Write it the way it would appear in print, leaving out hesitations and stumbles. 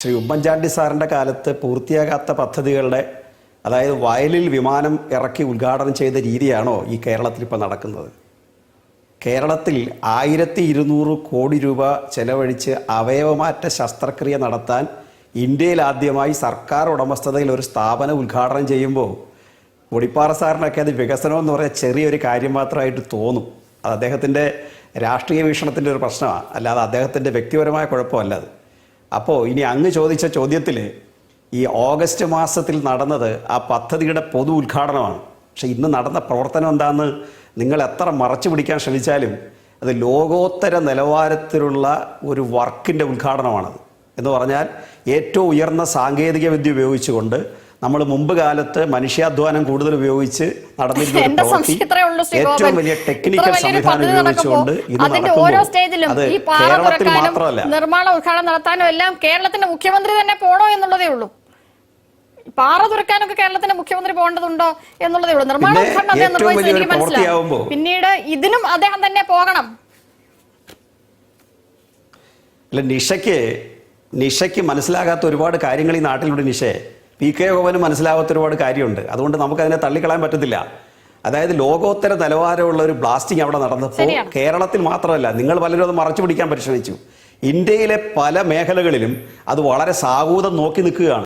ശ്രീ ഉമ്മൻചാണ്ടി സാറിൻ്റെ കാലത്ത് പൂർത്തിയാകാത്ത പദ്ധതികളുടെ അതായത് വയലിൽ വിമാനം ഇറക്കി ഉദ്ഘാടനം ചെയ്ത രീതിയാണോ ഈ കേരളത്തിൽ ഇപ്പോൾ നടക്കുന്നത്? കേരളത്തിൽ 1200 കോടി രൂപ ചെലവഴിച്ച് അവയവമാറ്റ ശസ്ത്രക്രിയ നടത്താൻ ഇന്ത്യയിൽ ആദ്യമായി സർക്കാർ ഉടമസ്ഥതയിൽ ഒരു സ്ഥാപനം ഉദ്ഘാടനം ചെയ്യുമ്പോൾ മുടിപ്പാറ സാറിനൊക്കെ അത് വികസനം എന്ന് പറയാൻ ചെറിയൊരു കാര്യം മാത്രമായിട്ട് തോന്നും. അത് അദ്ദേഹത്തിൻ്റെ രാഷ്ട്രീയ വീക്ഷണത്തിൻ്റെ ഒരു പ്രശ്നമാണ്, അല്ലാതെ അദ്ദേഹത്തിൻ്റെ വ്യക്തിപരമായ കുഴപ്പമല്ല അത്. അപ്പോൾ ഇനി അങ്ങ് ചോദിച്ച ചോദ്യത്തിൽ ഈ ഓഗസ്റ്റ് മാസത്തിൽ നടന്നത് ആ പദ്ധതിയുടെ പൊതു ഉദ്ഘാടനമാണ്. പക്ഷേ ഇന്ന് നടന്ന പ്രവർത്തനം എന്താണെന്ന് നിങ്ങൾ എത്ര മറച്ചു പിടിക്കാൻ ശ്രമിച്ചാലും അത് ലോകോത്തര നിലവാരത്തിലുള്ള ഒരു വർക്കിൻ്റെ ഉദ്ഘാടനമാണത്. എന്ന് പറഞ്ഞാൽ ഏറ്റവും ഉയർന്ന സാങ്കേതിക വിദ്യ ഉപയോഗിച്ചുകൊണ്ട് നമ്മൾ മുമ്പ് കാലത്ത് മനുഷ്യാധ്വാനം കൂടുതൽ ഉപയോഗിച്ച് നടന്നിരുന്ന പ്രവൃത്തി ഏറ്റവും വലിയ ടെക്നിക്കൽ സംവിധാനം ഉപയോഗിച്ചുകൊണ്ട് ഇത് നടക്കുമ്പോൾ അത് കേരളത്തിൽ മാത്രമല്ല, നിർമ്മാണ ഉദ്ഘാടനം നടത്താനും എല്ലാം കേരളത്തിന്റെ മുഖ്യമന്ത്രി തന്നെ പോണോ എന്നുള്ളതേ ഉള്ളൂ. പാറ തുറക്കാനൊക്കെ കേരളത്തിന്റെ മുഖ്യമന്ത്രി പോകേണ്ടതുണ്ടോ എന്നുള്ളതേ ഉള്ളൂ. നിർമ്മാണ ഉദ്ഘാടനം അദ്ദേഹം നിർവഹിച്ചത് എനിക്ക് മനസ്സിലാവും. പിന്നീട് ഇതിനും അദ്ദേഹം തന്നെ പോകണം. അല്ല, നിഷയ്ക്ക് മനസ്സിലാകാത്ത ഒരുപാട് കാര്യങ്ങൾ ഈ നാട്ടിലുണ്ട്. PK ഗോപന് മനസ്സിലാവാത്ത ഒരുപാട് കാര്യമുണ്ട്. അതുകൊണ്ട് നമുക്കതിനെ തള്ളിക്കളയാൻ പറ്റത്തില്ല. അതായത് ലോകോത്തര നിലവാരമുള്ള ഒരു ബ്ലാസ്റ്റിംഗ് അവിടെ നടന്നപ്പോൾ കേരളത്തിൽ മാത്രമല്ല, നിങ്ങൾ പലരും അത് മറച്ചു പിടിക്കാൻ പരിശ്രമിച്ചു. ഇന്ത്യയിലെ പല മേഖലകളിലും അത് വളരെ സാഹൂതം നോക്കി നിൽക്കുകയാണ്.